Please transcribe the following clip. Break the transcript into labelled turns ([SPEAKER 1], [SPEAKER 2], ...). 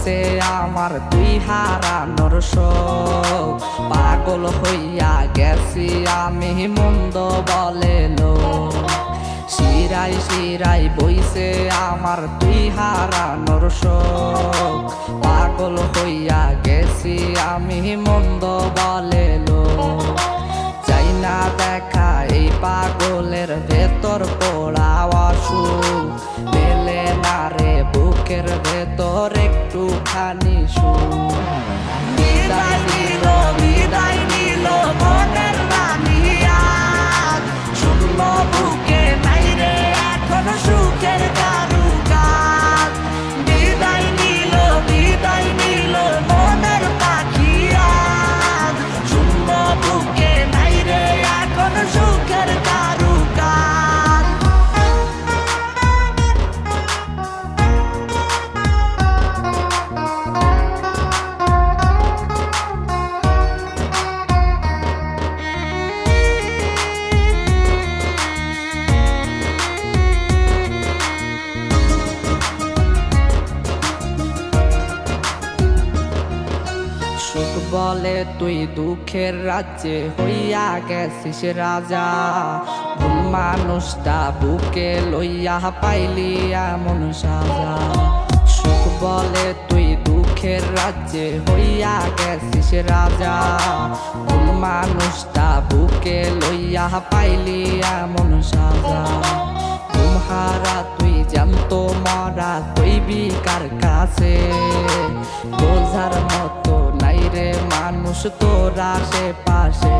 [SPEAKER 1] বইছে আমার তুই হারানোর শোক। পাগল হইয়া গেছি আমি মন্দ বলে লোক। শিরাই শিরাই বইছে আমার তুই হারানোর শোক। পাগল হইয়া গেছি আমি মন্দ বলে লোক। চাই না দেখা এই পাগলের ভেতর পোড়া অসুখ। মেলে না রে বুকের ভেতর একটুখানি সুখ। বিদায় নিল বিদায় নিল মনের রানী আজ। শূন্য বুকে নাই রে এখন সুখের কারুকাজ। বিদায় নিল মনের পাখি আজ। শূন্য বুকে নাই রে এখন সুখের কারুকাজ। সুখ বলে তুই দুঃখের রাজ্যে হইয়া গেছিস রাজা। ভুল মানুষটা বুকে লইয়া পাইলি এমন সাজা। সুখ বলে তুই দুঃখের রাজ্যে হইয়া গেছিস রাজা। ভুল মানুষটা বুকে লইয়া পাইলি এমন সাজা। তোমারা তুই জানতো মরা কইবি কার কাছে। বোঝার মতো নাই রে মানুষ তোর আশেপাশে।